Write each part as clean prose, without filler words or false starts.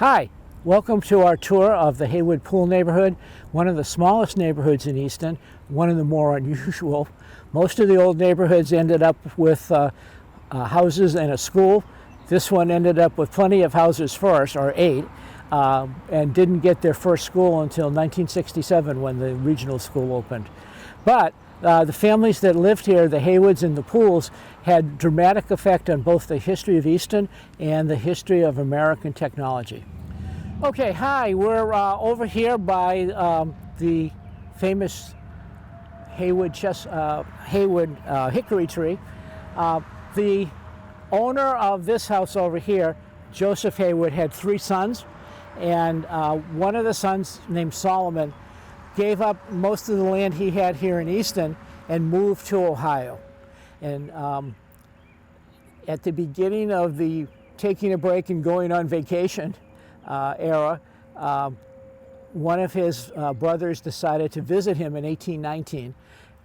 Hi, welcome to our tour of the Haywood Pool neighborhood, one of the smallest neighborhoods in Easton, one of the more unusual. Most of the old neighborhoods ended up with houses and a school. This one ended up with plenty of houses first, or 8, and didn't get their first school until 1967 when the regional school opened. But the families that lived here, the Haywoods and the Pools, had dramatic effect on both the history of Easton and the history of American technology. Okay, hi, we're over here by the famous Haywood hickory tree. The owner of this house over here, Joseph Haywood, had 3 sons, and one of the sons, named Solomon, gave up most of the land he had here in Easton and moved to Ohio. And at the beginning of the taking a break and going on vacation era, one of his brothers decided to visit him in 1819,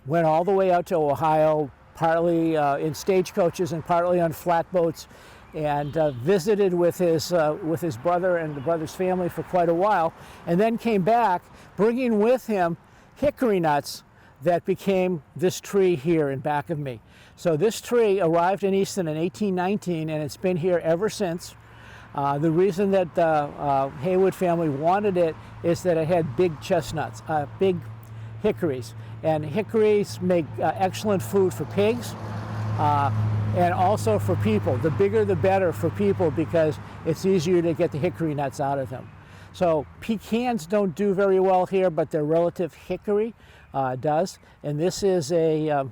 went all the way out to Ohio, partly in stagecoaches and partly on flatboats, and visited with his brother and the brother's family for quite a while, and then came back bringing with him hickory nuts that became this tree here in back of me. So this tree arrived in Easton in 1819, and it's been here ever since. The reason that the Haywood family wanted it is that it had big chestnuts, big hickories. And hickories make excellent food for pigs and also for people. The bigger the better for people, because it's easier to get the hickory nuts out of them. So pecans don't do very well here, but their relative hickory does. And this is a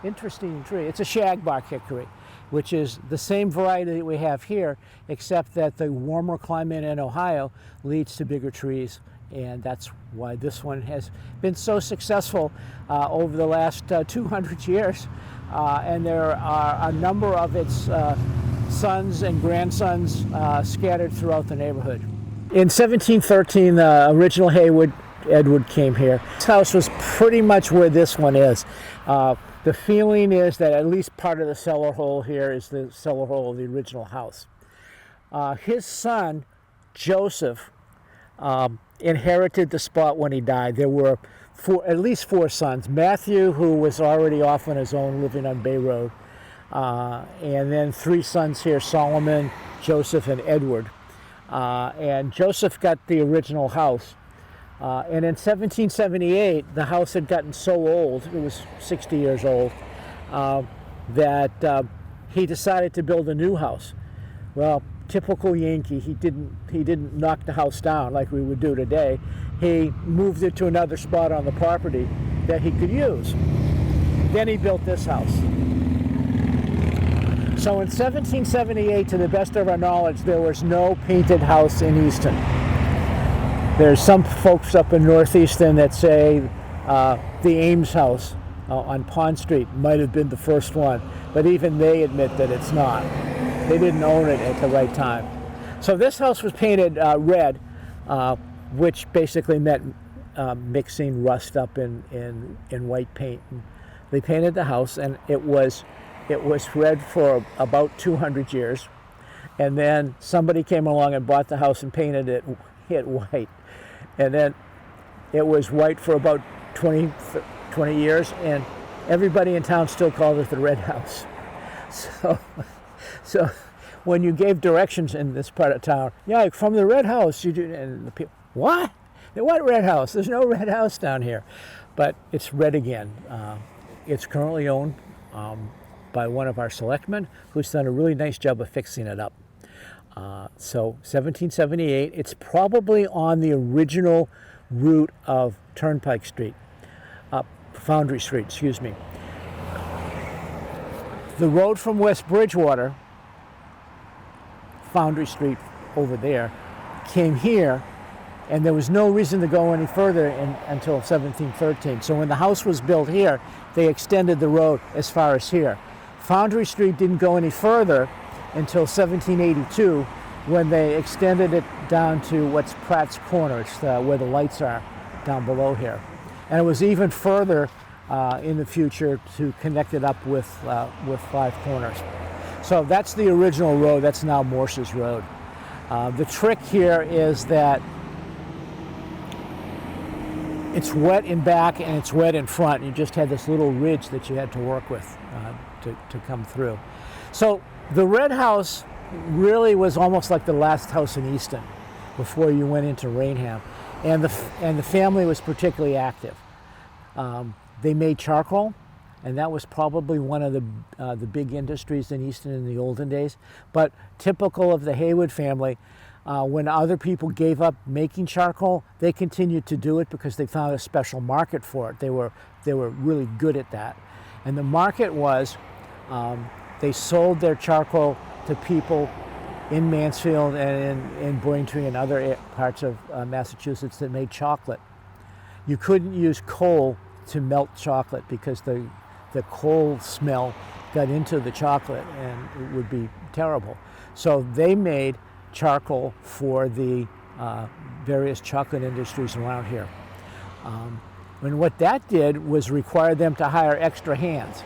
interesting tree. It's a shagbark hickory, which is the same variety that we have here, except that the warmer climate in Ohio leads to bigger trees, and that's why this one has been so successful over the last 200 years. And there are a number of its sons and grandsons scattered throughout the neighborhood. In 1713, the original Haywood, Edward, came here. This house was pretty much where this one is. The feeling is that at least part of the cellar hole here is the cellar hole of the original house. His son, Joseph, inherited the spot when he died. There were at least 4 sons. Matthew, who was already off on his own, living on Bay Road, and then 3 sons here, Solomon, Joseph, and Edward. And Joseph got the original house. And in 1778, the house had gotten so old, it was 60 years old, that he decided to build a new house. Well, typical Yankee, he didn't knock the house down like we would do today. He moved it to another spot on the property that he could use. Then he built this house. So in 1778, to the best of our knowledge, there was no painted house in Easton. There's some folks up in North Easton that say the Ames house on Pond Street might have been the first one, but even they admit that it's not. They didn't own it at the right time. So this house was painted red, which basically meant mixing rust up in white paint. And they painted the house, and it was red for about 200 years, and then somebody came along and bought the house and painted it white. And then it was white for about 20 years, and everybody in town still called it the Red House. So when you gave directions in this part of town, yeah, from the Red House, you do, and the people, what? What Red House? There's no Red House down here. But it's red again. It's currently owned by one of our selectmen, who's done a really nice job of fixing it up. So 1778, it's probably on the original route of Turnpike Street, Foundry Street, excuse me. The road from West Bridgewater, Foundry Street over there, came here, and there was no reason to go any further until 1713. So when the house was built here, they extended the road as far as here. Foundry Street didn't go any further until 1782, when they extended it down to what's Pratt's Corner. It's where the lights are down below here. And it was even further in the future to connect it up with Five Corners. So that's the original road. That's now Morse's Road. The trick here is that it's wet in back and it's wet in front. You just had this little ridge that you had to work with to come through. So the red house really was almost like the last house in Easton before you went into Rainham, and the family was particularly active. They made charcoal, and that was probably one of the big industries in Easton in the olden days. But typical of the Haywood family, when other people gave up making charcoal, they continued to do it because they found a special market for it. They were really good at that. And the market was, they sold their charcoal to people in Mansfield and in Braintree and other parts of Massachusetts that made chocolate. You couldn't use coal to melt chocolate because the coal smell got into the chocolate and it would be terrible. So they made charcoal for the various chocolate industries around here. And what that did was require them to hire extra hands.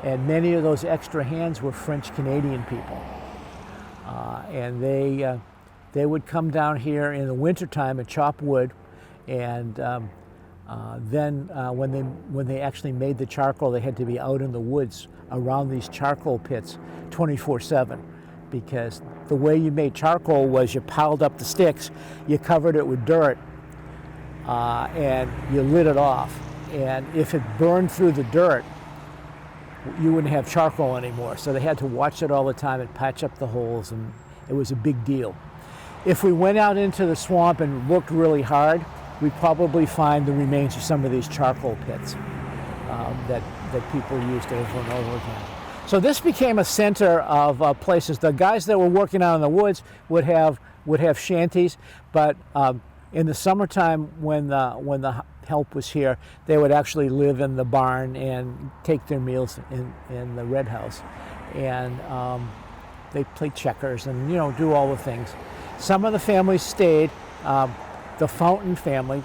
And many of those extra hands were French-Canadian people. And they would come down here in the wintertime and chop wood, and then when they actually made the charcoal, they had to be out in the woods around these charcoal pits 24/7, because the way you made charcoal was you piled up the sticks, you covered it with dirt, and you lit it off. And if it burned through the dirt, you wouldn't have charcoal anymore. So they had to watch it all the time and patch up the holes, and it was a big deal. If we went out into the swamp and looked really hard, we'd probably find the remains of some of these charcoal pits that people used over and over again. So this became a center of places. The guys that were working out in the woods would have shanties, but in the summertime when the help was here, they would actually live in the barn and take their meals in the red house. And they play checkers and do all the things. Some of the families stayed. The Fountain family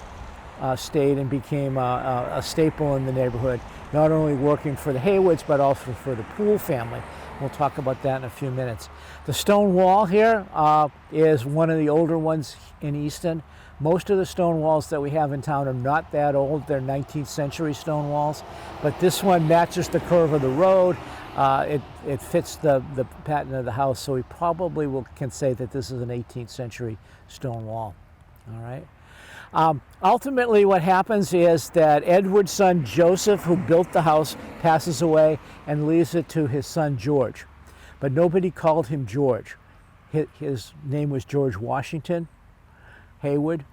stayed and became a staple in the neighborhood, not only working for the Haywoods but also for the Pool family. We'll talk about that in a few minutes. The stone wall here is one of the older ones in Easton. Most of the stone walls that we have in town are not that old. They're 19th century stone walls, but this one matches the curve of the road. It fits the pattern of the house, so we probably can say that this is an 18th century stone wall. All right. Ultimately, what happens is that Edward's son Joseph, who built the house, passes away and leaves it to his son George. But nobody called him George. His name was George Washington Haywood,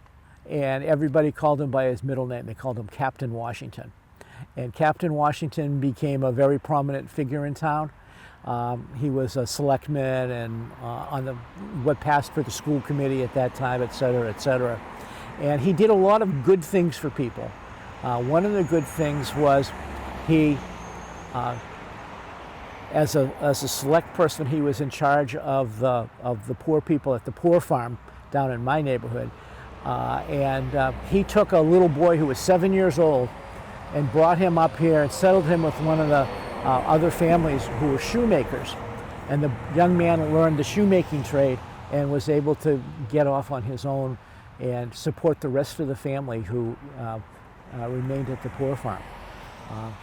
and everybody called him by his middle name. They called him Captain Washington. And Captain Washington became a very prominent figure in town. He was a selectman and on what passed for the school committee at that time, et cetera, et cetera. And he did a lot of good things for people. One of the good things was he, as a select person, he was in charge of the poor people at the Poor Farm down in my neighborhood. And he took a little boy who was 7 years old and brought him up here and settled him with one of the other families who were shoemakers. And the young man learned the shoemaking trade and was able to get off on his own and support the rest of the family who remained at the Poor Farm.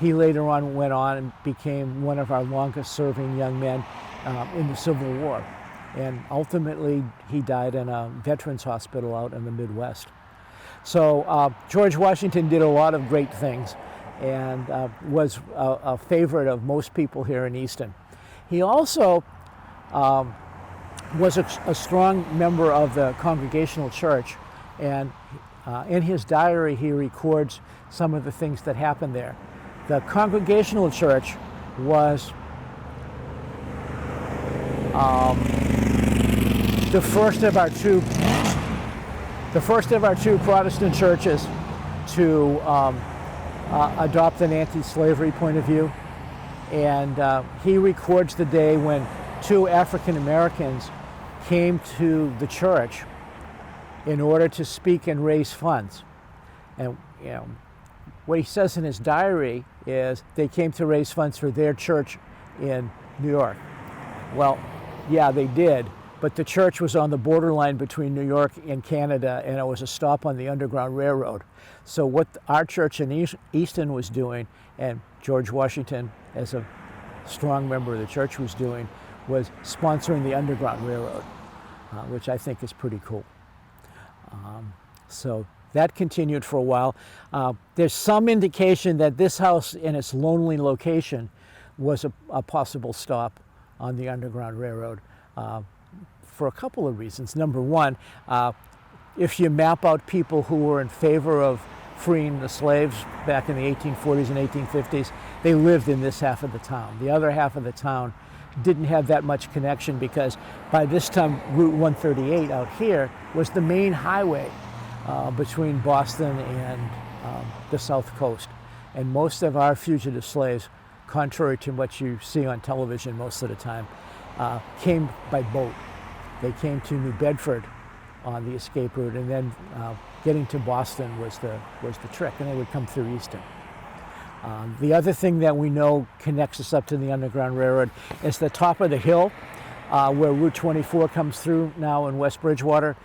He later on went on and became one of our longest serving young men in the Civil War. And ultimately, he died in a veterans hospital out in the Midwest. So George Washington did a lot of great things and was a favorite of most people here in Easton. He also was a strong member of the Congregational Church, and in his diary he records some of the things that happened there. The Congregational Church was the first of our two Protestant churches to adopt an anti-slavery point of view. And he records the day when two African Americans came to the church in order to speak and raise funds. And what he says in his diary is they came to raise funds for their church in New York. Well, yeah, they did, but the church was on the borderline between New York and Canada, and it was a stop on the Underground Railroad. So what our church in Easton was doing, and George Washington, as a strong member of the church, was doing, was sponsoring the Underground Railroad, which I think is pretty cool. So that continued for a while. There's some indication that this house, in its lonely location, was a possible stop on the Underground Railroad for a couple of reasons. Number one, if you map out people who were in favor of freeing the slaves back in the 1840s and 1850s, they lived in this half of the town. The other half of the town didn't have that much connection because by this time Route 138 out here was the main highway between Boston and the South Coast. And most of our fugitive slaves, contrary to what you see on television most of the time, came by boat. They came to New Bedford on the escape route, and then getting to Boston was the trick, and they would come through Easton. The other thing that we know connects us up to the Underground Railroad is the top of the hill where Route 24 comes through now in West Bridgewater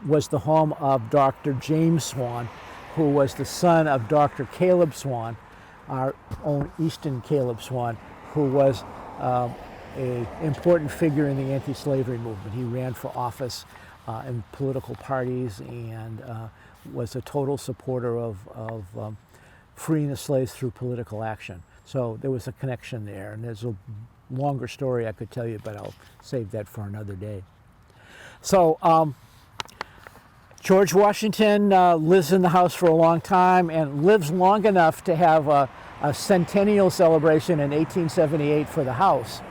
was the home of Dr. James Swan, who was the son of Dr. Caleb Swan, our own Easton Caleb Swan, who was an important figure in the anti-slavery movement. He ran for office in political parties and was a total supporter of freeing the slaves through political action. So there was a connection there, and there's a longer story I could tell you, but I'll save that for another day. So George Washington lives in the house for a long time and lives long enough to have a centennial celebration in 1878 for the house.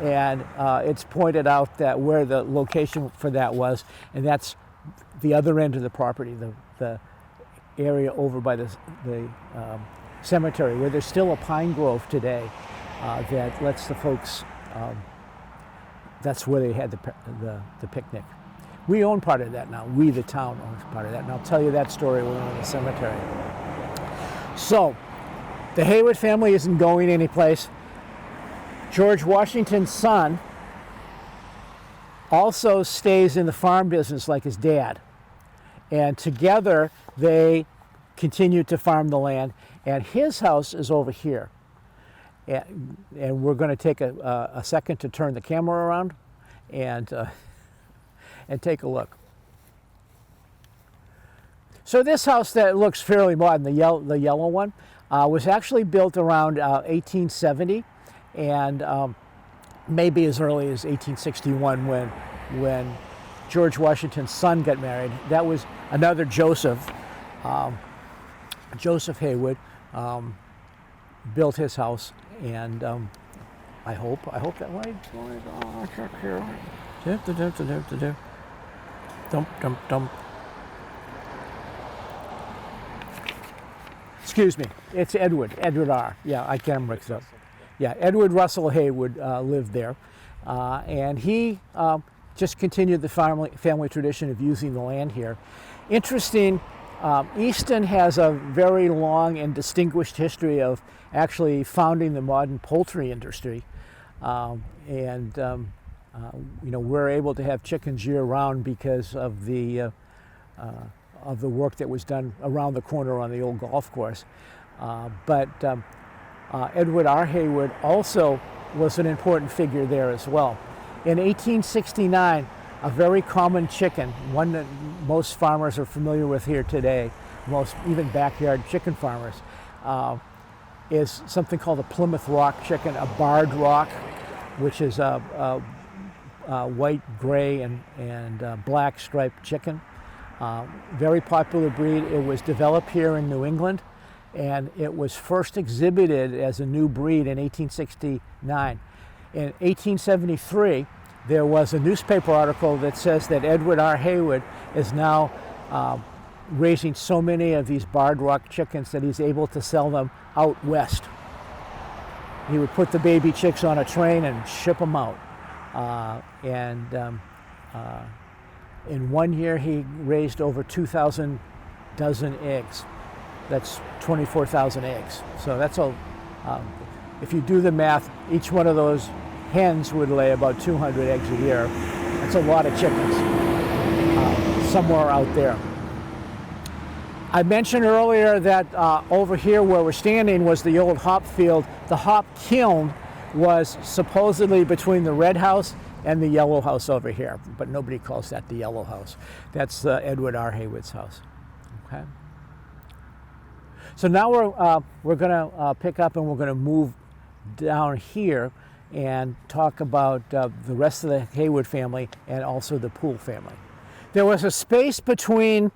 And it's pointed out that where the location for that was, and that's the other end of the property, the area over by the cemetery, where there's still a pine grove today that lets the folks, that's where they had the picnic. We own part of that now. We, the town, owns part of that. And I'll tell you that story when we're in the cemetery. So, the Haywood family isn't going anyplace. George Washington's son also stays in the farm business like his dad. And together they continue to farm the land. And his house is over here. And we're going to take a second to turn the camera around and take a look. So this house that looks fairly modern, the yellow one, was actually built around 1870. And maybe as early as 1861 when George Washington's son got married. That was another Joseph Haywood, built his house, and I hope that light. Check here. Dump. Excuse me, it's Edward R. Yeah, I can't mix it up. Yeah, Edward Russell Haywood lived there, and he just continued the family tradition of using the land here. Interesting, Easton has a very long and distinguished history of actually founding the modern poultry industry, and we're able to have chickens year-round because of the work that was done around the corner on the old golf course. But Edward R. Haywood also was an important figure there as well. In 1869, a very common chicken, one that most farmers are familiar with here today, most even backyard chicken farmers, is something called a Plymouth Rock chicken, a barred rock, which is a white, gray, and black striped chicken. Very popular breed. It was developed here in New England, and it was first exhibited as a new breed in 1869. In 1873, there was a newspaper article that says that Edward R. Haywood is now raising so many of these barred rock chickens that he's able to sell them out west. He would put the baby chicks on a train and ship them out. In 1 year, he raised over 2,000 dozen eggs. That's 24,000 eggs. So that's all. If you do the math, each one of those hens would lay about 200 eggs a year. That's a lot of chickens somewhere out there. I mentioned earlier that over here where we're standing was the old hop field. The hop kiln was supposedly between the red house and the yellow house over here, but nobody calls that the yellow house. That's Edward R. Haywood's house. Okay. So now we're going to pick up and we're going to move down here and talk about the rest of the Haywood family and also the Pool family. There was a space between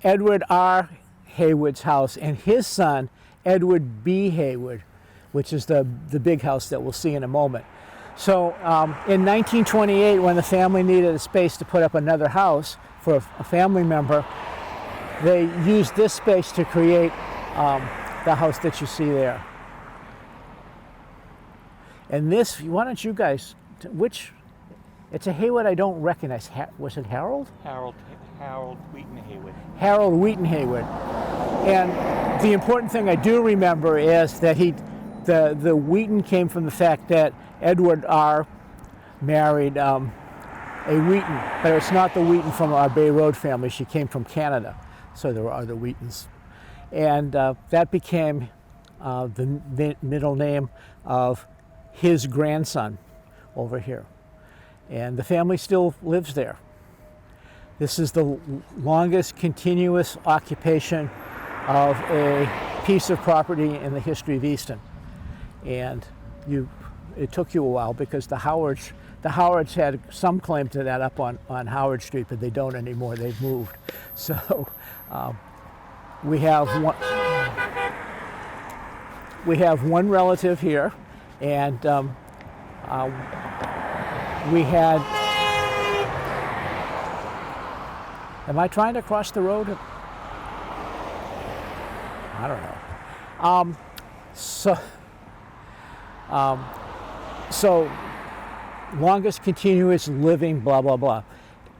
Edward R. Haywood's house and his son, Edward B. Haywood, which is the big house that we'll see in a moment. So in 1928, when the family needed a space to put up another house for a family member, they used this space to create the house that you see there. And this, why don't you guys, it's a Haywood I don't recognize. Was it Harold? Harold Wheaton Haywood. Harold Wheaton Haywood. And the important thing I do remember is that the Wheaton came from the fact that Edward R. married a Wheaton, but it's not the Wheaton from our Bay Road family. She came from Canada, so there were other Wheatons. And that became the middle name of his grandson over here. And the family still lives there. This is the longest continuous occupation of a piece of property in the history of Easton. And it took you a while because the Howards had some claim to that up on Howard Street, but they don't anymore. They've moved. So we have one relative here, and we had. Am I trying to cross the road? I don't know. So longest continuous living, blah, blah, blah.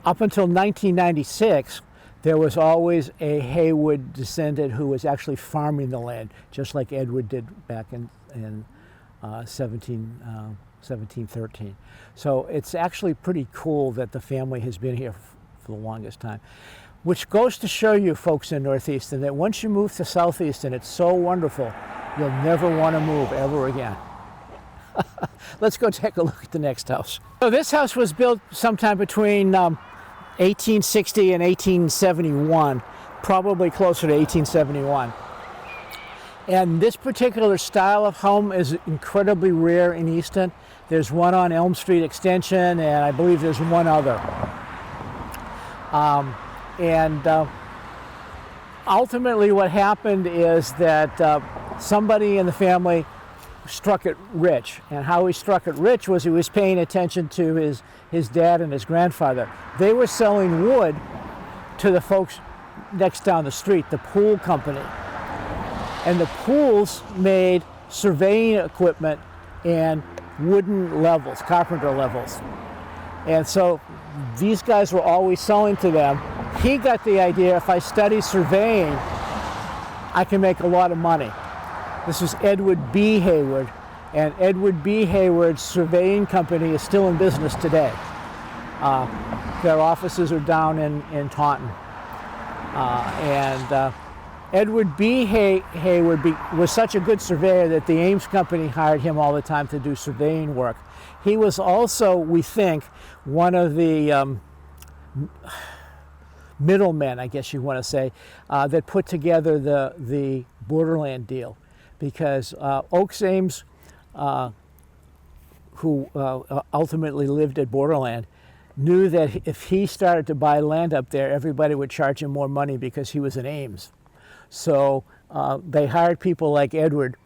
Up until 1996, there was always a Haywood descendant who was actually farming the land, just like Edward did back in 1713. So it's actually pretty cool that the family has been here for the longest time. Which goes to show you folks in Northeastern that once you move to South Easton, it's so wonderful, you'll never want to move ever again. Let's go take a look at the next house. So this house was built sometime between 1860 and 1871, probably closer to 1871. And this particular style of home is incredibly rare in Easton. There's one on Elm Street Extension, and I believe there's one other. Ultimately what happened is that somebody in the family struck it rich. And how he struck it rich was he was paying attention to his dad and his grandfather. They were selling wood to the folks next down the street, the Pool Company. And the Pools made surveying equipment and wooden levels, carpenter levels. And so these guys were always selling to them. He got the idea, if I study surveying, I can make a lot of money. This was Edward B. Haywood, and Edward B. Haywood's surveying company is still in business today. Their offices are down in Taunton. Edward B. Haywood was such a good surveyor that the Ames Company hired him all the time to do surveying work. He was also, we think, one of the middlemen, I guess you want to say, that put together the borderland deal. Because Oakes Ames, who ultimately lived at Borderland, knew that if he started to buy land up there, everybody would charge him more money because he was in Ames. So they hired people like Edward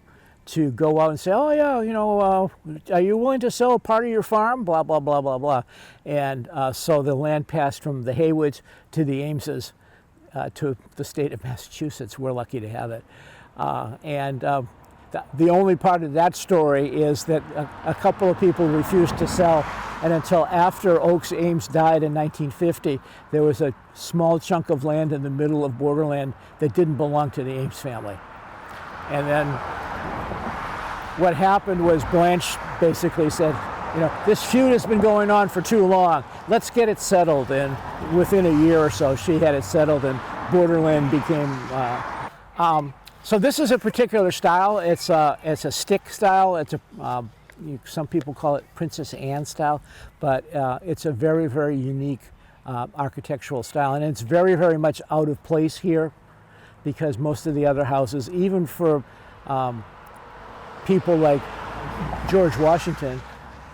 to go out and say, oh yeah, you know, are you willing to sell a part of your farm? Blah, blah, blah, blah, blah. And so the land passed from the Haywoods to the Ameses to the state of Massachusetts. We're lucky to have it. The only part of that story is that a couple of people refused to sell, and until after Oakes Ames died in 1950, there was a small chunk of land in the middle of Borderland that didn't belong to the Ames family. And then what happened was Blanche basically said, you know, this feud has been going on for too long. Let's get it settled. And within a year or so, she had it settled, and Borderland became. So this is a particular style. It's a stick style. It's a some people call it Princess Anne style, but it's a very, very unique architectural style, and it's very, very much out of place here because most of the other houses, even for people like George Washington,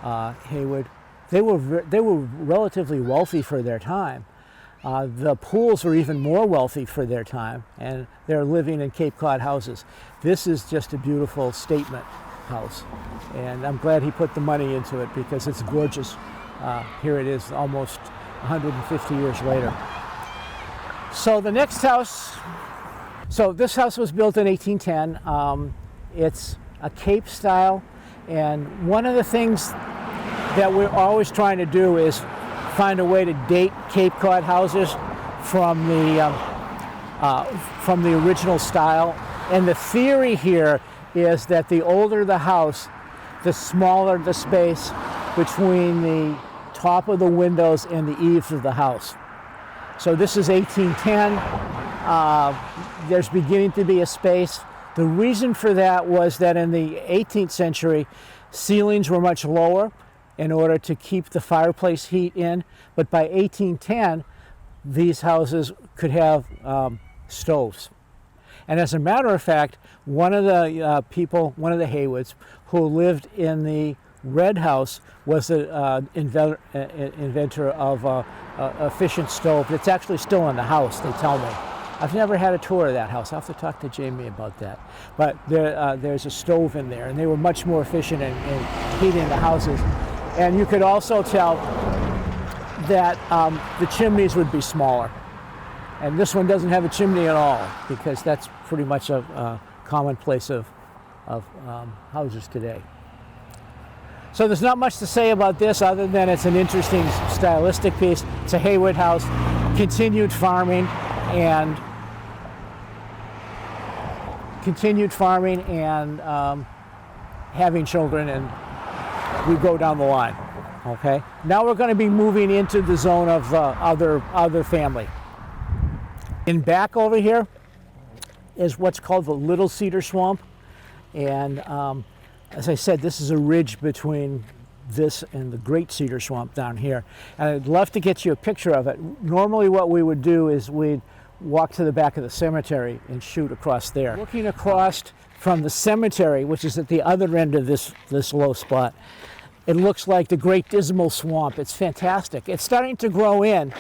Haywood, they were relatively wealthy for their time. The Pools were even more wealthy for their time, and they're living in Cape Cod houses. This is just a beautiful statement house, and I'm glad he put the money into it because it's gorgeous. Here it is almost 150 years later. So the next house, so this house was built in 1810. It's a Cape style, and one of the things that we're always trying to do is find a way to date Cape Cod houses from the original style. And the theory here is that the older the house, the smaller the space between the top of the windows and the eaves of the house. So this is 1810. There's beginning to be a space. The reason for that was that in the 18th century, ceilings were much lower in order to keep the fireplace heat in. But by 1810, these houses could have stoves. And as a matter of fact, one of the people, one of the Haywoods, who lived in the red house was the inventor of a fission stove. It's actually still in the house, they tell me. I've never had a tour of that house. I'll have to talk to Jamie about that. But there's a stove in there, and they were much more efficient in heating the houses. And you could also tell that the chimneys would be smaller. And this one doesn't have a chimney at all, because that's pretty much a commonplace of houses today. So there's not much to say about this other than it's an interesting stylistic piece. It's a Haywood house, continued farming and having children, and we go down the line. Okay. Now we're going to be moving into the zone of other family. In back over here is what's called the Little Cedar Swamp, and as I said, this is a ridge between this and the Great Cedar Swamp down here. And I'd love to get you a picture of it. Normally what we would do is we'd walk to the back of the cemetery and shoot across there. Looking across from the cemetery, which is at the other end of this low spot, it looks like the Great Dismal Swamp. It's fantastic. It's starting to grow in,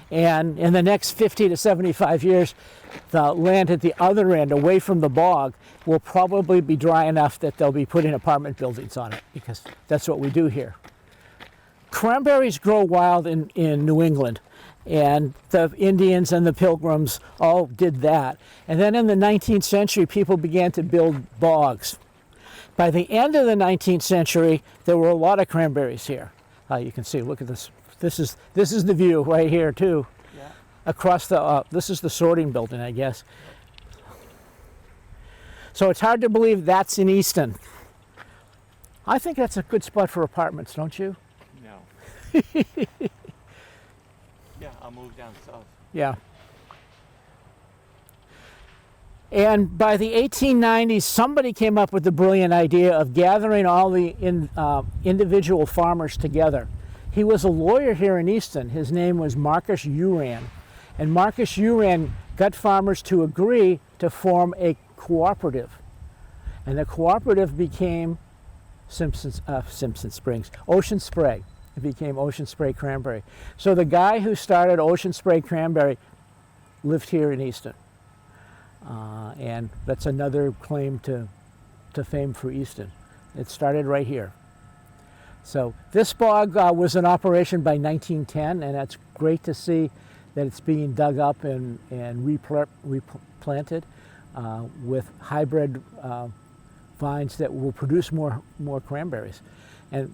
and in the next 50 to 75 years, the land at the other end, away from the bog, will probably be dry enough that they'll be putting apartment buildings on it, because that's what we do here. Cranberries grow wild in New England, and the Indians and the Pilgrims all did that. And then in the 19th century, people began to build bogs. By the end of the 19th century, there were a lot of cranberries here. You can see, look at this. This is the view right here too. Yeah. Across the, this is the sorting building, I guess. So it's hard to believe that's in Easton. I think that's a good spot for apartments, don't you? No. Yeah, I'll move down south. Yeah. And by the 1890s, somebody came up with the brilliant idea of gathering all the individual farmers together. He was a lawyer here in Easton. His name was Marcus Uran. And Marcus Uran got farmers to agree to form a cooperative. And the cooperative became Simpson Springs, Ocean Spray. It became Ocean Spray Cranberry. So the guy who started Ocean Spray Cranberry lived here in Easton. And that's another claim to fame for Easton. It started right here. So this bog was in operation by 1910, and that's great to see that it's being dug up and replanted with hybrid vines that will produce more cranberries. And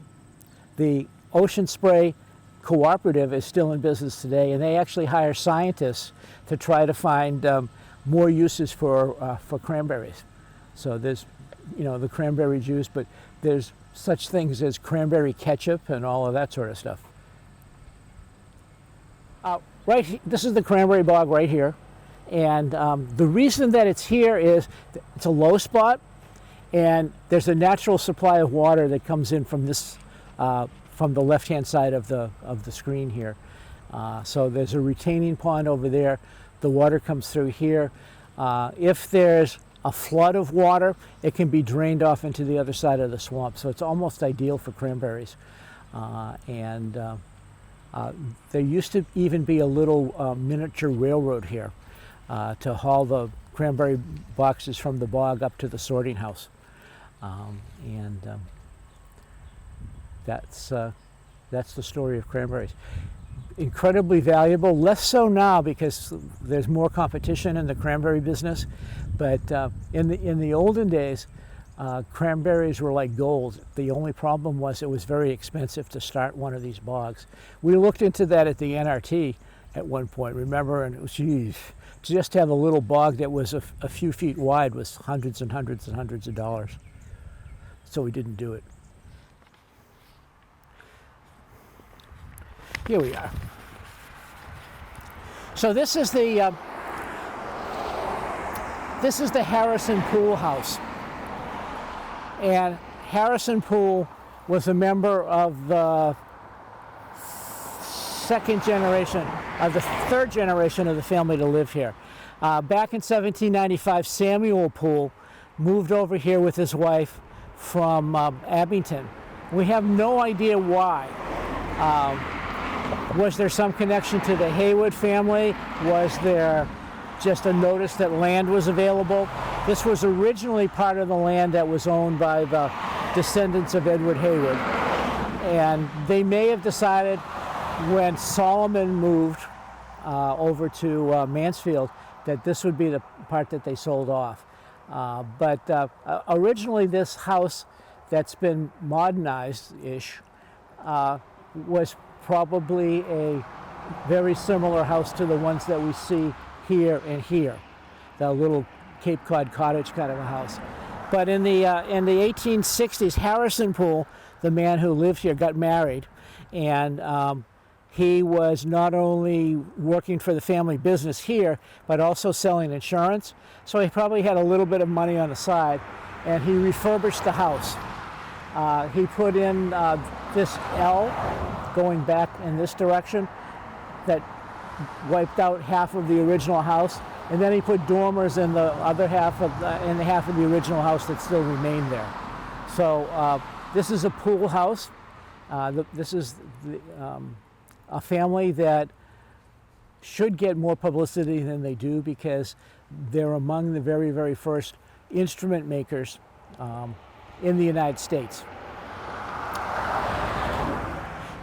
the Ocean Spray Cooperative is still in business today, and they actually hire scientists to try to find more uses for cranberries. So there's the cranberry juice, but there's such things as cranberry ketchup and all of that sort of stuff. This is the cranberry bog right here, and the reason that it's here is it's a low spot, and there's a natural supply of water that comes in from this from the left-hand side of the screen here. So there's a retaining pond over there. The water comes through here. If there's a flood of water, it can be drained off into the other side of the swamp. So it's almost ideal for cranberries. There used to even be a little miniature railroad here to haul the cranberry boxes from the bog up to the sorting house. That's the story of cranberries. Incredibly valuable, less so now because there's more competition in the cranberry business. But in the olden days, cranberries were like gold. The only problem was it was very expensive to start one of these bogs. We looked into that at the NRT at one point, remember, and it was, geez, to just have a little bog that was a few feet wide was hundreds and hundreds and hundreds of dollars. So we didn't do it. Here we are. So this is the Harrison Pool house. And Harrison Pool was a member of the third generation of the family to live here. Back in 1795, Samuel Pool moved over here with his wife from Abington. We have no idea why. Was there some connection to the Haywood family? Was there just a notice that land was available? This was originally part of the land that was owned by the descendants of Edward Haywood. And they may have decided when Solomon moved over to Mansfield that this would be the part that they sold off. But originally this house that's been modernized-ish was probably a very similar house to the ones that we see here and here, the little Cape Cod cottage kind of a house. But in the 1860s, Harrison Pool, the man who lived here, got married, and he was not only working for the family business here, but also selling insurance. So he probably had a little bit of money on the side, and he refurbished the house. He put in this L going back in this direction that wiped out half of the original house, and then he put dormers in the other half of the original house that still remained there. So this is a pool house. This is a family that should get more publicity than they do because they're among the very, very first instrument makers in the United States.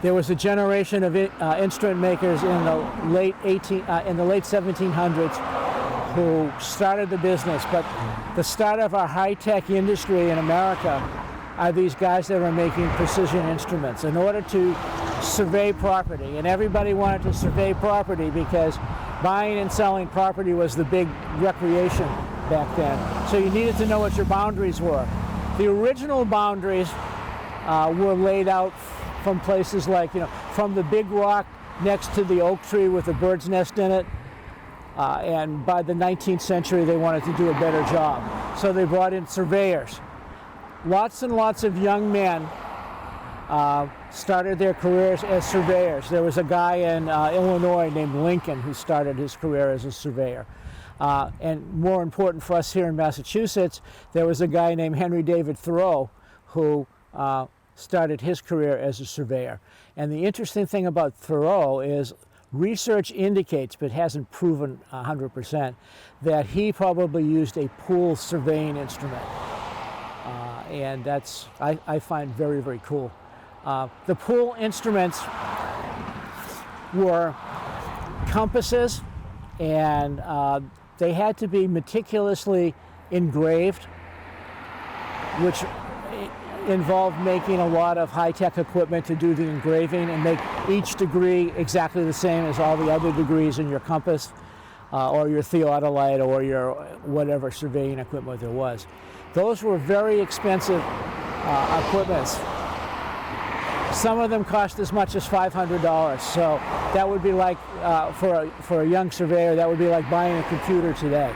There was a generation of instrument makers in the late 1700s who started the business, but the start of our high-tech industry in America are these guys that are making precision instruments in order to survey property. And everybody wanted to survey property because buying and selling property was the big recreation back then. So you needed to know what your boundaries were. The original boundaries were laid out from places like, from the big rock next to the oak tree with a bird's nest in it. And by the 19th century, they wanted to do a better job. So they brought in surveyors. Lots and lots of young men started their careers as surveyors. There was a guy in Illinois named Lincoln who started his career as a surveyor. And more important for us here in Massachusetts, there was a guy named Henry David Thoreau who started his career as a surveyor. And the interesting thing about Thoreau is research indicates, but hasn't proven 100%, that he probably used a pool surveying instrument. And that's, I find very, very cool. The pool instruments were compasses, and they had to be meticulously engraved, which involved making a lot of high-tech equipment to do the engraving and make each degree exactly the same as all the other degrees in your compass or your theodolite or your whatever surveying equipment there was. Those were very expensive equipments. Some of them cost as much as $500. So that would be like, for a young surveyor, that would be like buying a computer today.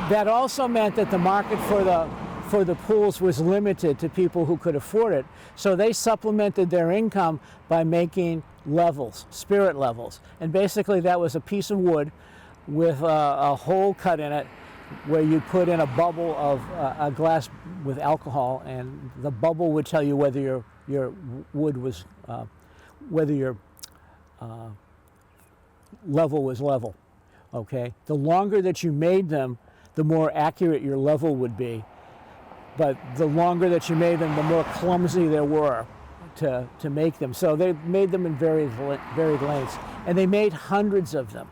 That also meant that the market for the pools was limited to people who could afford it. So they supplemented their income by making levels, spirit levels. And basically that was a piece of wood with a hole cut in it where you put in a bubble of a glass with alcohol, and the bubble would tell you whether your wood was, whether your level was level, okay? The longer that you made them, the more accurate your level would be. But the longer that you made them, the more clumsy there were to make them. So they made them in varied lengths, and they made hundreds of them.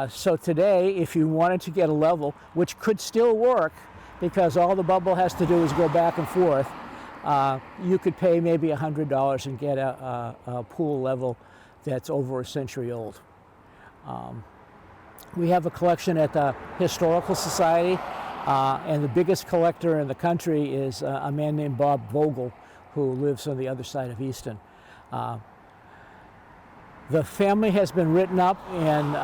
So today, if you wanted to get a level, which could still work because all the bubble has to do is go back and forth, you could pay maybe $100 and get a pool level that's over a century old. We have a collection at the Historical Society, and the biggest collector in the country is a man named Bob Vogel, who lives on the other side of Easton. The family has been written up in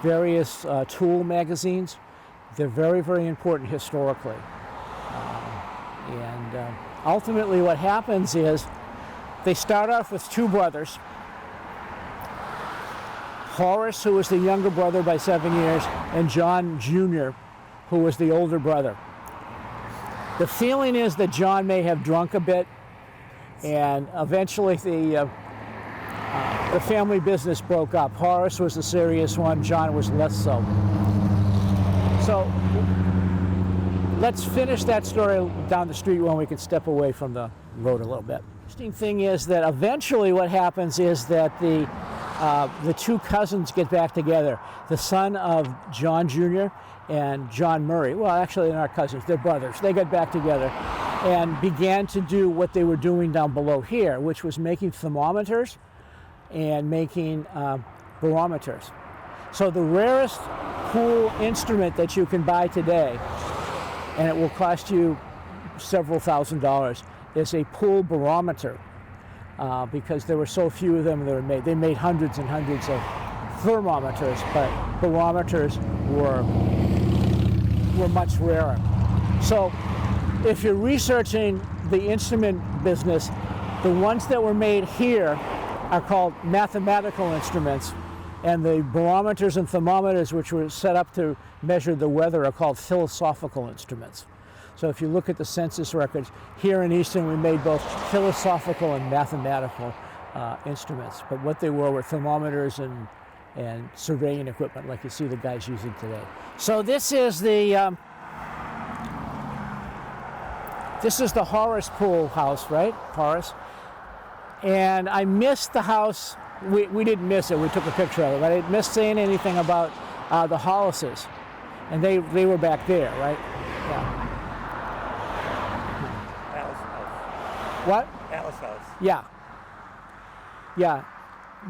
various tool magazines. They're very, very important historically. And ultimately what happens is they start off with two brothers. Horace, who was the younger brother by 7 years, and John Jr., who was the older brother. The feeling is that John may have drunk a bit, and eventually the family business broke up. Horace was the serious one, John was less so. So let's finish that story down the street when we can step away from the road a little bit. The interesting thing is that eventually what happens is that the two cousins get back together. The son of John Jr. and John Murray, well actually they're not cousins, they're brothers. They got back together and began to do what they were doing down below here, which was making thermometers and making barometers. So the rarest pool instrument that you can buy today, and it will cost you several $1,000s, is a pool barometer, because there were so few of them that were made. They made hundreds and hundreds of thermometers, but barometers were much rarer. So if you're researching the instrument business, the ones that were made here are called mathematical instruments, and the barometers and thermometers which were set up to measure the weather are called philosophical instruments. So if you look at the census records, here in Easton we made both philosophical and mathematical instruments, but what they were thermometers and surveying equipment like you see the guys using today. So this is the Horace Pool house, right? Horace. And I missed the house. We didn't miss it, we took a picture of it, but I missed saying anything about the Hollises. And they were back there, right? Yeah. Alice House. What? Alice House. Yeah. Yeah.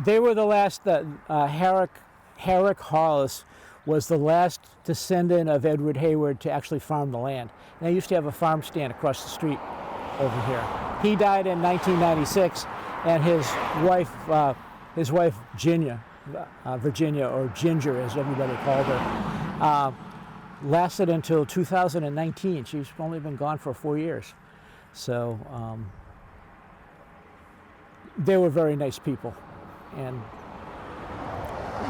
They were the last, Herrick Hollis was the last descendant of Edward Hayward to actually farm the land. And they used to have a farm stand across the street over here. He died in 1996, and his wife Virginia, or Ginger as everybody called her, lasted until 2019. She's only been gone for 4 years. So they were very nice people, and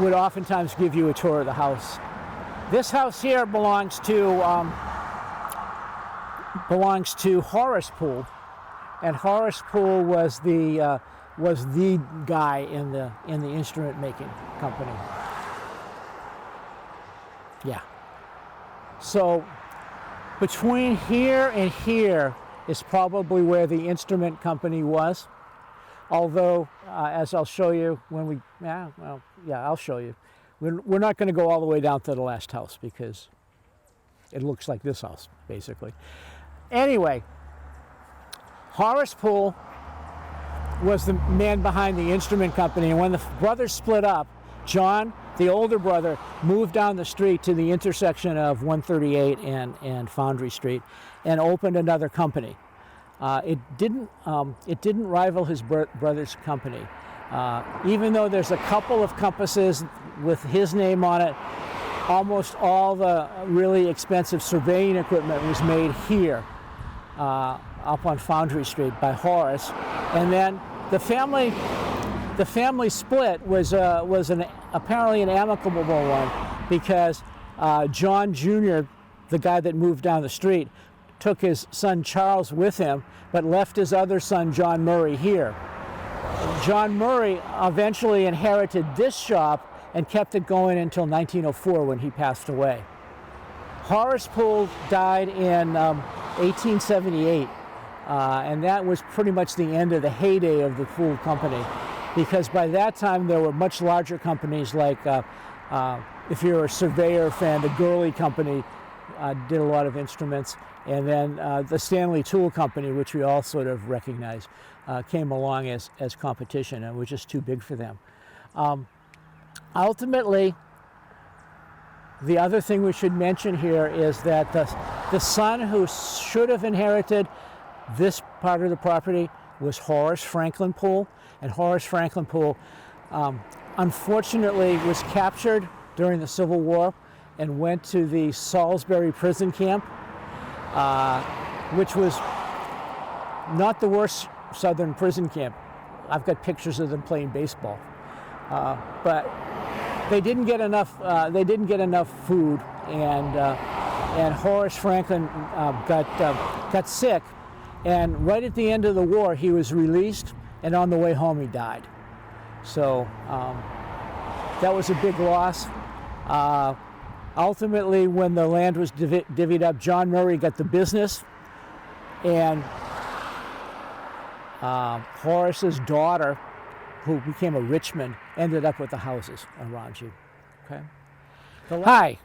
would oftentimes give you a tour of the house. This house here belongs to Horace Pool, and Horace Pool was the guy in the instrument making company. Yeah. So between here and here is probably where the instrument company was. Although, as I'll show you when we, I'll show you. We're not going to go all the way down to the last house because it looks like this house, basically. Anyway, Horace Pool was the man behind the instrument company, and when the brothers split up, John, the older brother, moved down the street to the intersection of 138 and Foundry Street and opened another company. It didn't rival his brother's company. Even though there's a couple of compasses with his name on it, almost all the really expensive surveying equipment was made here, up on Foundry Street by Horace. And then the family split was apparently an amicable one, because John Jr., the guy that moved down the street, took his son Charles with him, but left his other son John Murray here. John Murray eventually inherited this shop and kept it going until 1904 when he passed away. Horace Poole died in 1878, and that was pretty much the end of the heyday of the Poole Company, because by that time there were much larger companies like, if you're a surveyor fan, the Gurley Company did a lot of instruments, and then the Stanley Tool Company, which we all sort of recognize, came along as competition, and it was just too big for them. Ultimately, the other thing we should mention here is that the son who should have inherited this part of the property was Horace Franklin Poole, and Horace Franklin Poole unfortunately was captured during the Civil War and went to the Salisbury prison camp, which was not the worst Southern prison camp. I've got pictures of them playing baseball, but they didn't get enough. They didn't get enough food, and Horace Franklin got sick, and right at the end of the war, he was released, and on the way home, he died. So that was a big loss. Ultimately, when the land was divvied up, John Murray got the business, and Horace's daughter, who became a Richmond, ended up with the houses around you. Okay. Hi,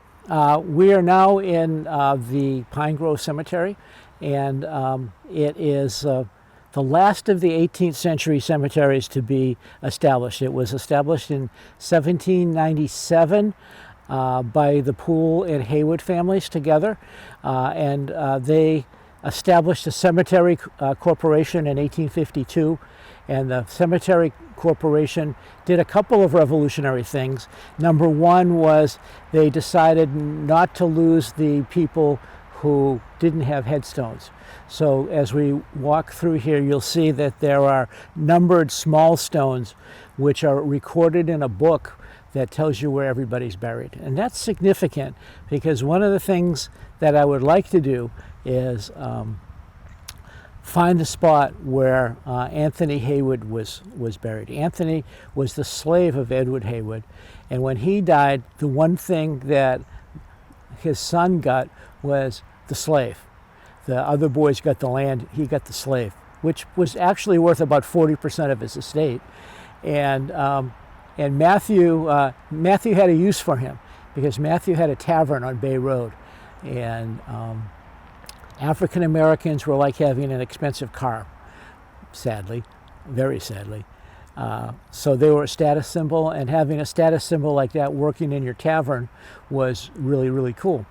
we are now in the Pine Grove Cemetery, and it is the last of the 18th century cemeteries to be established. It was established in 1797 by the Poole and Haywood families together, and they established a cemetery corporation in 1852, and the cemetery corporation did a couple of revolutionary things. Number one was they decided not to lose the people who didn't have headstones. So as we walk through here, you'll see that there are numbered small stones which are recorded in a book that tells you where everybody's buried. And that's significant, because one of the things that I would like to do is find the spot where Anthony Haywood was buried. Anthony was the slave of Edward Haywood, and when he died, the one thing that his son got was the slave. The other boys got the land, he got the slave, which was actually worth about 40% of his estate. And Matthew had a use for him, because Matthew had a tavern on Bay Road, and African Americans were like having an expensive car, sadly, very sadly. So they were a status symbol, and having a status symbol like that working in your tavern was really, really cool.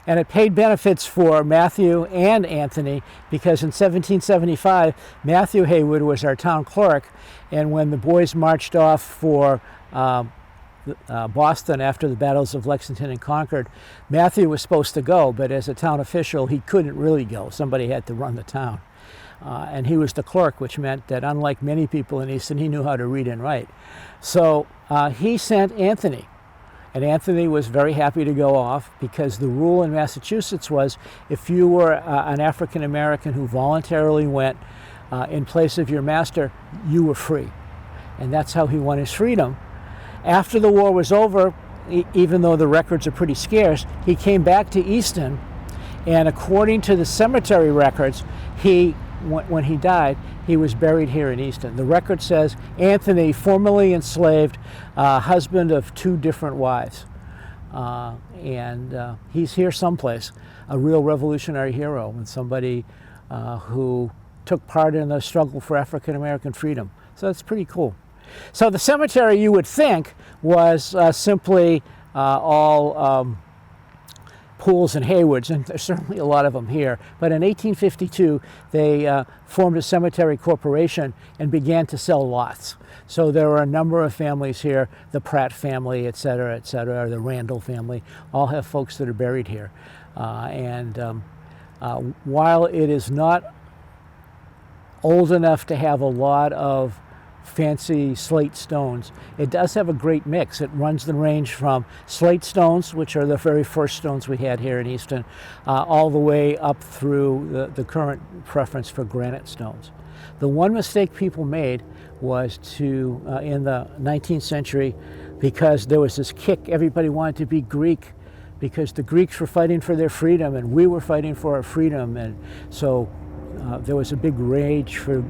And it paid benefits for Matthew and Anthony, because in 1775, Matthew Haywood was our town clerk, and when the boys marched off for Boston after the battles of Lexington and Concord, Matthew was supposed to go, but as a town official, he couldn't really go. Somebody had to run the town. And he was the clerk, which meant that unlike many people in Easton, he knew how to read and write. So he sent Anthony. And Anthony was very happy to go off, because the rule in Massachusetts was if you were an African American who voluntarily went in place of your master, you were free. And that's how he won his freedom. After the war was over, even though the records are pretty scarce, he came back to Easton, and according to the cemetery records, when he died, he was buried here in Easton. The record says Anthony, formerly enslaved, husband of 2 different wives. And he's here someplace, a real revolutionary hero, and somebody who took part in the struggle for African American freedom. So that's pretty cool. So the cemetery, you would think, was simply all pools and Haywoods, and there's certainly a lot of them here. But in 1852, they formed a cemetery corporation and began to sell lots. So there were a number of families here, the Pratt family, et cetera, the Randall family, all have folks that are buried here. While it is not old enough to have a lot of fancy slate stones, it does have a great mix. It runs the range from slate stones, which are the very first stones we had here in Easton, all the way up through the current preference for granite stones. The one mistake people made was to, in the 19th century, because there was this kick, everybody wanted to be Greek, because the Greeks were fighting for their freedom and we were fighting for our freedom, and so there was a big rage for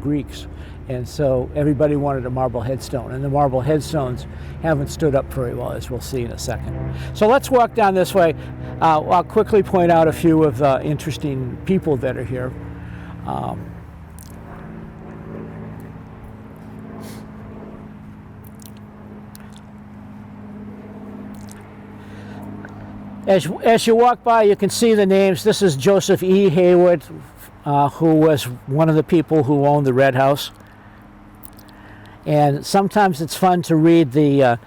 Greeks, and so everybody wanted a marble headstone, and the marble headstones haven't stood up very well, as we'll see in a second. So let's walk down this way. I'll quickly point out a few of the interesting people that are here. As you walk by, you can see the names. This is Joseph E. Haywood, who was one of the people who owned the Red House. And sometimes it's fun to read the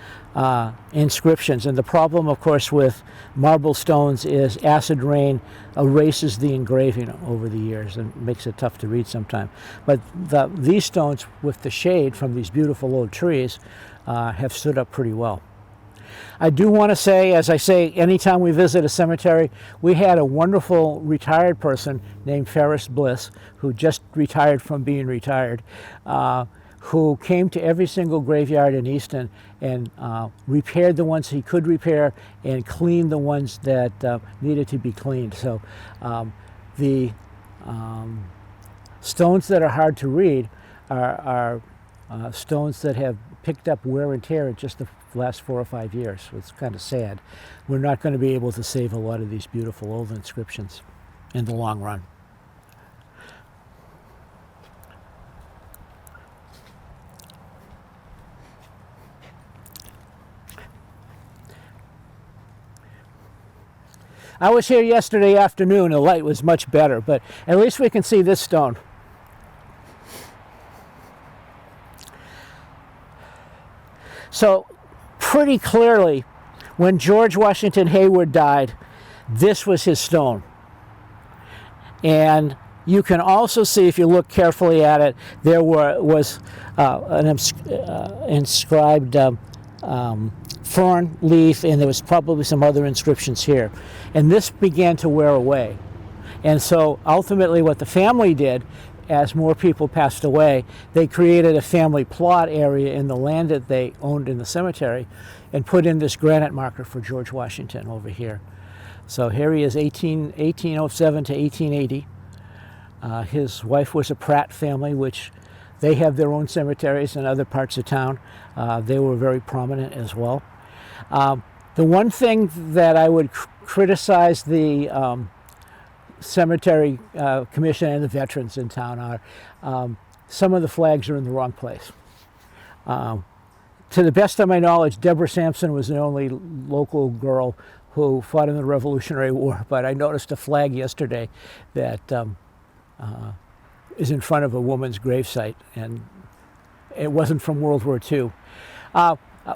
inscriptions. And the problem, of course, with marble stones is acid rain erases the engraving over the years and makes it tough to read sometimes. But these stones, with the shade from these beautiful old trees, have stood up pretty well. I do want to say, as I say, anytime we visit a cemetery, we had a wonderful retired person named Ferris Bliss, who just retired from being retired, who came to every single graveyard in Easton and repaired the ones he could repair and cleaned the ones that needed to be cleaned. So the stones that are hard to read are stones that have picked up wear and tear in just the last 4 or 5 years. So it's kind of sad. We're not going to be able to save a lot of these beautiful old inscriptions in the long run. I was here yesterday afternoon. The light was much better, but at least we can see this stone. So pretty clearly, when George Washington Haywood died, this was his stone. And you can also see, if you look carefully at it, there was an inscribed fern leaf, and there was probably some other inscriptions here. And this began to wear away. And so ultimately what the family did, as more people passed away, they created a family plot area in the land that they owned in the cemetery and put in this granite marker for George Washington over here. So here he is, 1807 to 1880. His wife was a Pratt family, which they have their own cemeteries in other parts of town. They were very prominent as well. The one thing that I would criticize the Cemetery Commission and the veterans in town are some of the flags are in the wrong place. To the best of my knowledge, Deborah Sampson was the only local girl who fought in the Revolutionary War, but I noticed a flag yesterday that is in front of a woman's gravesite, and it wasn't from World War II.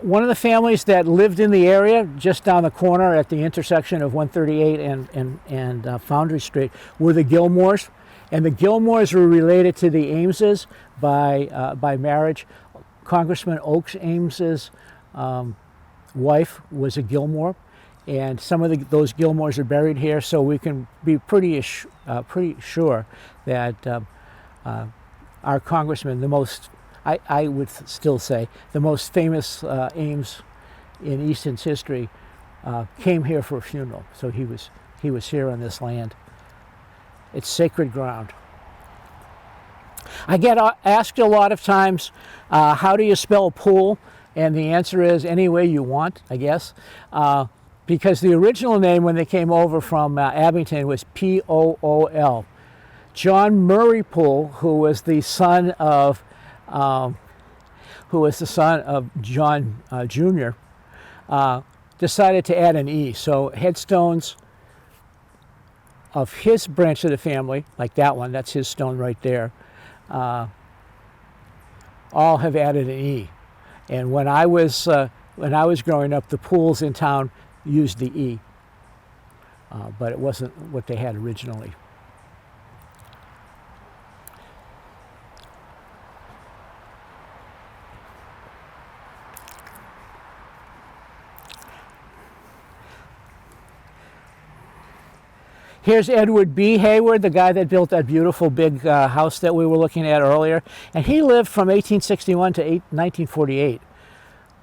One of the families that lived in the area just down the corner at the intersection of 138 and Foundry Street were the Gilmores. And the Gilmores were related to the Ameses by marriage. Congressman Oakes Ames's wife was a Gilmore, and some of those Gilmores are buried here, so we can be pretty sure that our congressman, the most, I would still say, the most famous Ames in Easton's history, came here for a funeral. So he was here on this land. It's sacred ground. I get asked a lot of times, how do you spell pool? And the answer is any way you want, I guess. Because the original name when they came over from Abington was P-O-O-L. John Murray Poole, who was the son of who was the son of John Jr., decided to add an E. So headstones of his branch of the family, like that one, that's his stone right there, all have added an E. And when I was growing up, the pools in town used the E, but it wasn't what they had originally. Here's Edward B. Hayward, the guy that built that beautiful big house that we were looking at earlier. And he lived from 1861 to 1948,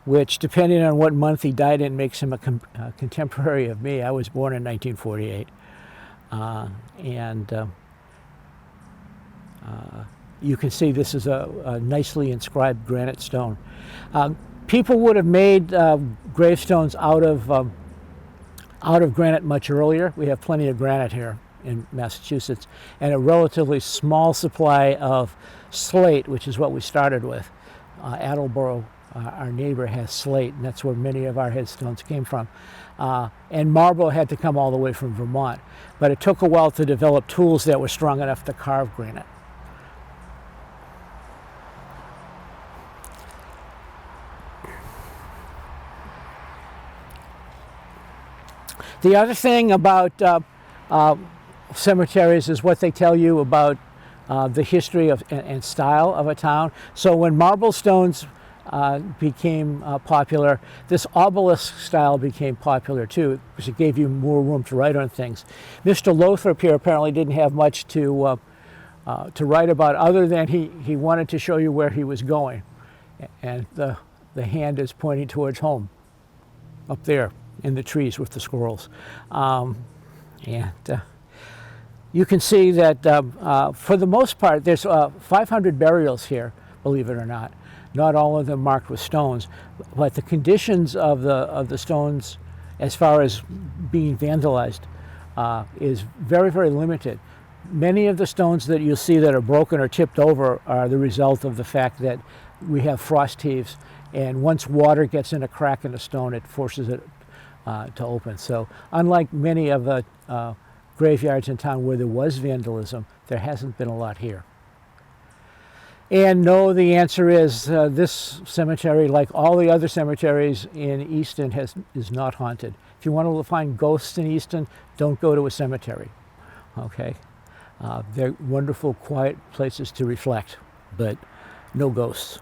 which, depending on what month he died in, makes him a contemporary of me. I was born in 1948. You can see this is a nicely inscribed granite stone. People would have made gravestones out of granite much earlier. We have plenty of granite here in Massachusetts, and a relatively small supply of slate, which is what we started with. Attleboro, our neighbor, has slate, and that's where many of our headstones came from. And marble had to come all the way from Vermont, but it took a while to develop tools that were strong enough to carve granite. The other thing about cemeteries is what they tell you about the history of and style of a town. So when marble stones became popular, this obelisk style became popular too, because it gave you more room to write on things. Mr. Lothrop here apparently didn't have much to write about, other than he wanted to show you where he was going, and the hand is pointing towards home, up there in the trees with the squirrels. You can see that for the most part there's 500 burials here, believe it or not. Not all of them marked with stones, but the conditions of the stones as far as being vandalized is very, very limited. Many of the stones that you'll see that are broken or tipped over are the result of the fact that we have frost heaves, and once water gets in a crack in a stone, it forces it to open. So unlike many of the graveyards in town where there was vandalism, there hasn't been a lot here. And no, the answer is this cemetery, like all the other cemeteries in Easton, is not haunted. If you want to find ghosts in Easton, don't go to a cemetery. Okay, they're wonderful, quiet places to reflect, but no ghosts.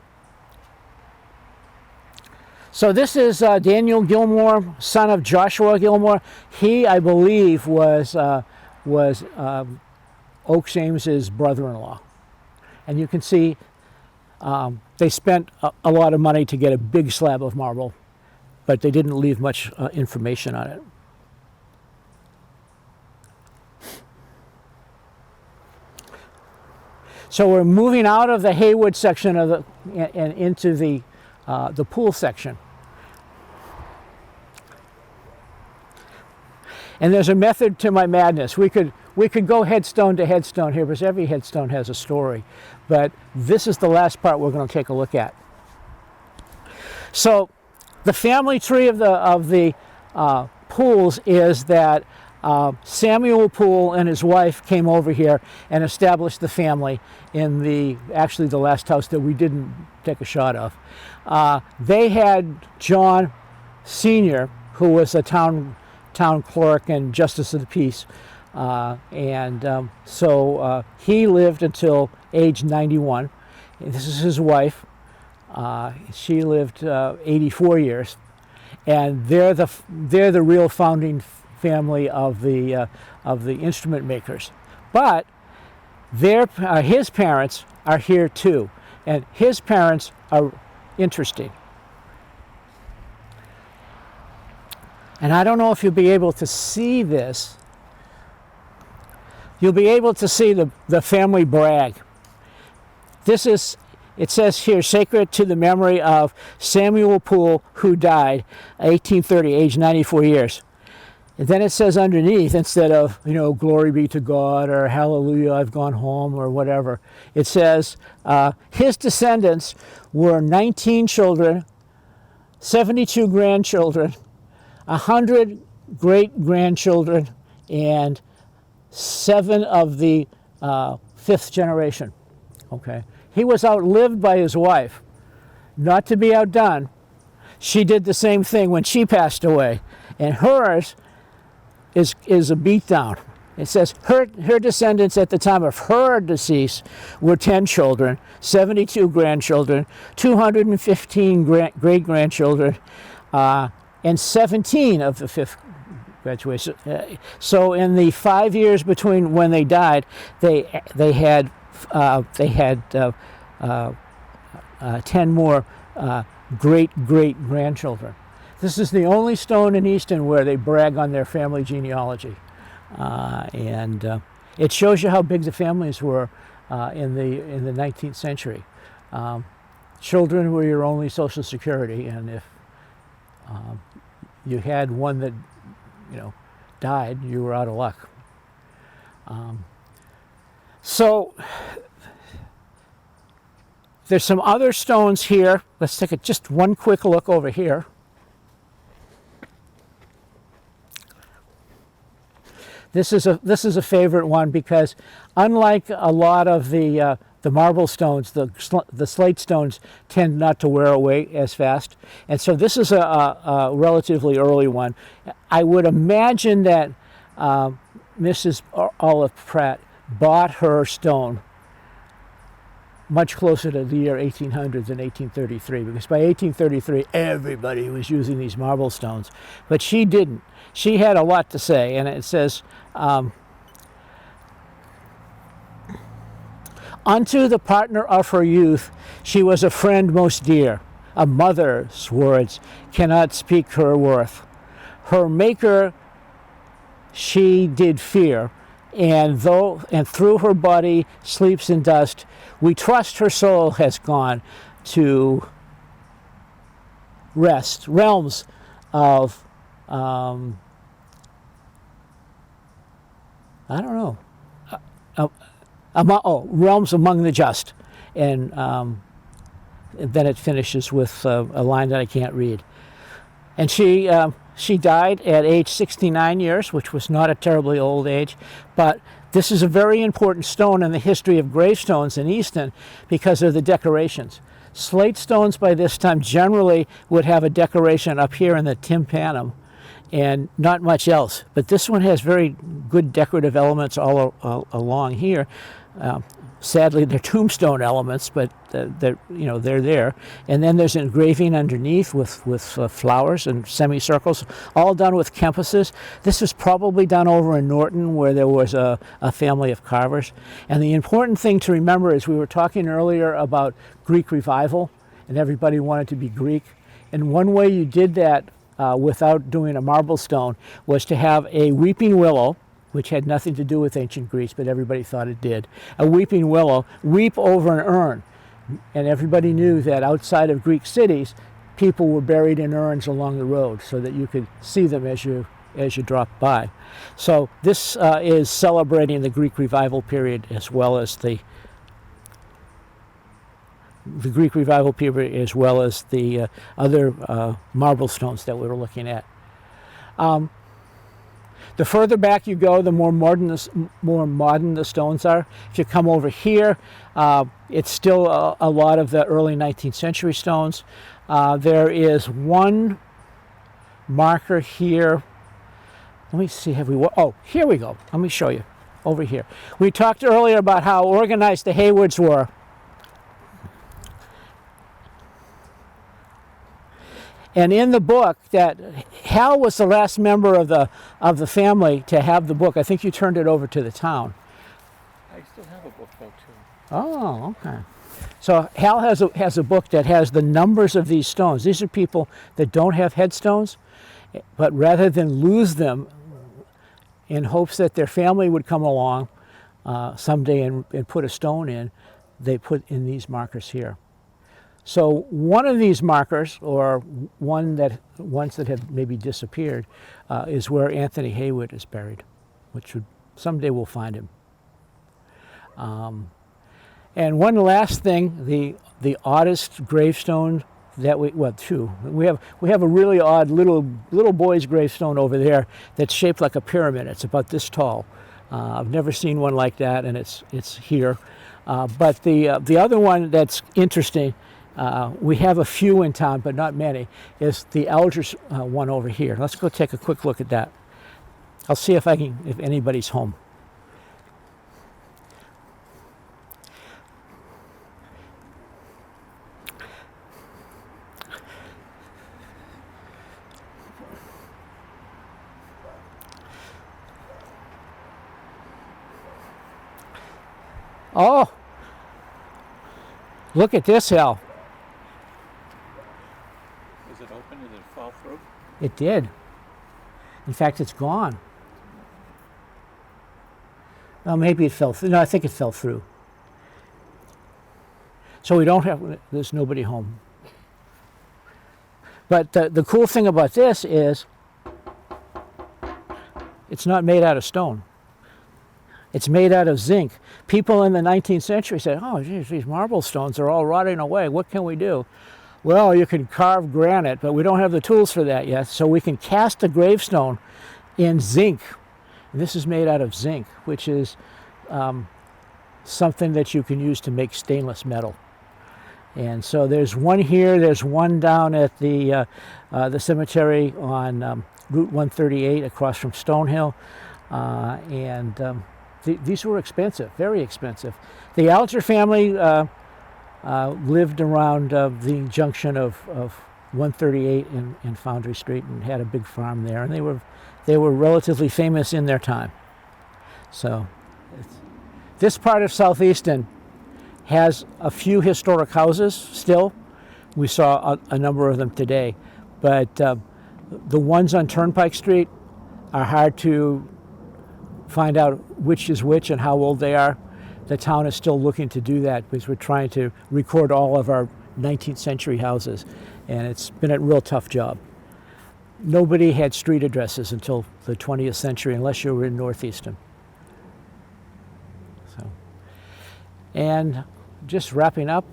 So this is Daniel Gilmore, son of Joshua Gilmore. He, I believe, was Oak James's brother-in-law. And you can see they spent a lot of money to get a big slab of marble, but they didn't leave much information on it. So we're moving out of the Haywood section of and into the pool section. And there's a method to my madness. We could go headstone to headstone here, because every headstone has a story. But this is the last part we're going to take a look at. So the family tree of the Pools is that Samuel Poole and his wife came over here and established the family in actually the last house that we didn't take a shot of. They had John Sr., who was a town clerk and justice of the peace, so he lived until age 91. This is his wife. She lived 84 years, and they're the real founding family of the instrument makers. But his parents are here too, and his parents are interesting. And I don't know if you'll be able to see this. You'll be able to see the family brag. It says here, sacred to the memory of Samuel Poole, who died 1830, age 94 years. And then it says underneath, instead of, glory be to God or hallelujah, I've gone home or whatever, it says his descendants were 19 children, 72 grandchildren, 100 great-grandchildren, and 7 of the 5th generation. Okay. He was outlived by his wife. Not to be outdone, she did the same thing when she passed away. And hers is a beatdown. It says her descendants at the time of her decease were 10 children, 72 grandchildren, 215 great-grandchildren, and 17 of the 5th graduation. So in the 5 years between when they died, they had 10 more great-great-grandchildren. This is the only stone in Easton where they brag on their family genealogy. And it shows you how big the families were in the 19th century. Children were your only social security, and if you had one that died, you were out of luck. So there's some other stones here. Let's take just one quick look over here. This is a favorite one because, unlike a lot of the marble stones, the slate stones tend not to wear away as fast, and so this is a relatively early one. I would imagine that Mrs. Olive Pratt bought her stone much closer to the year 1800 than 1833, because by 1833 everybody was using these marble stones, but she didn't. She had a lot to say, and it says, unto the partner of her youth she was a friend most dear, a mother's words cannot speak her worth. Her maker she did fear, and through her body sleeps in dust, we trust her soul has gone to rest, realms of realms among the just. And then it finishes with a line that I can't read. And she died at age 69 years, which was not a terribly old age, but this is a very important stone in the history of gravestones in Easton because of the decorations. Slate stones by this time generally would have a decoration up here in the tympanum and not much else, but this one has very good decorative elements all along here. Sadly, they're tombstone elements, but they're there. And then there's engraving underneath with flowers and semicircles, all done with compasses. This was probably done over in Norton, where there was a family of carvers. And the important thing to remember is we were talking earlier about Greek revival, and everybody wanted to be Greek. And one way you did that without doing a marble stone was to have a weeping willow, which had nothing to do with ancient Greece, but everybody thought it did. A weeping willow, weep over an urn. And everybody knew that outside of Greek cities, people were buried in urns along the road so that you could see them as you dropped by. So this is celebrating the Greek revival period as well as the Greek revival period as well as the other marble stones that we were looking at. The further back you go, the more modern the stones are. If you come over here, it's still a lot of the early 19th century stones. There is one marker here. Let me see, oh, here we go. Let me show you, over here. We talked earlier about how organized the Haywoods were. And in the book, that Hal was the last member of the family to have the book. I think you turned it over to the town. I still have a book though too. Oh, okay. So Hal has a book that has the numbers of these stones. These are people that don't have headstones, but rather than lose them in hopes that their family would come along someday and put a stone in, they put in these markers here. So one of these markers, or ones that have maybe disappeared, is where Anthony Haywood is buried, which someday we'll find him. And one last thing, the oddest gravestone that two. We have a really odd little boy's gravestone over there that's shaped like a pyramid. It's about this tall. I've never seen one like that, and it's here. But the other one that's interesting, we have a few in town, but not many, is the Alger's one over here. Let's go take a quick look at that. I'll see if anybody's home. Oh, look at this hill. Is it open? Did it fall through? It did. In fact, it's gone. Well, maybe it fell through. No, I think it fell through. So there's nobody home. But the cool thing about this is it's not made out of stone. It's made out of zinc. People in the 19th century said, oh, geez, these marble stones are all rotting away. What can we do? Well, you can carve granite, but we don't have the tools for that yet. So we can cast a gravestone in zinc. And this is made out of zinc, which is something that you can use to make stainless metal. And so there's one here. There's one down at the cemetery on Route 138 across from Stonehill. These were expensive, very expensive. The Alger family lived around the junction of 138 and Foundry Street and had a big farm there, and they were relatively famous in their time. So this part of South Easton has a few historic houses still. We saw a number of them today, but the ones on Turnpike Street are hard to find out which is which and how old they are. The town is still looking to do that because we're trying to record all of our 19th century houses, and it's been a real tough job. Nobody had street addresses until the 20th century unless you were in North Easton. So, and just wrapping up,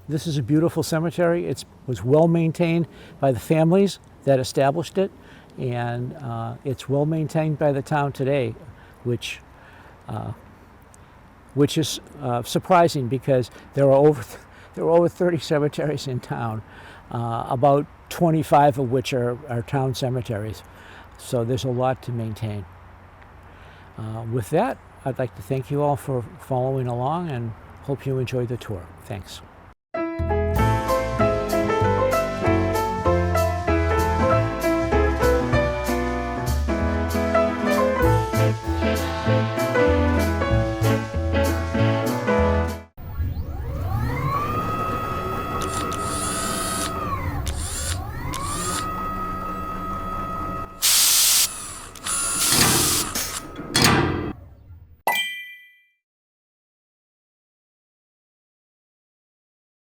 this is a beautiful cemetery. It was well maintained by the families that established it, and it's well maintained by the town today, which is surprising because there are over 30 cemeteries in town, about 25 of which are town cemeteries. So there's a lot to maintain. With that, I'd like to thank you all for following along and hope you enjoyed the tour. Thanks.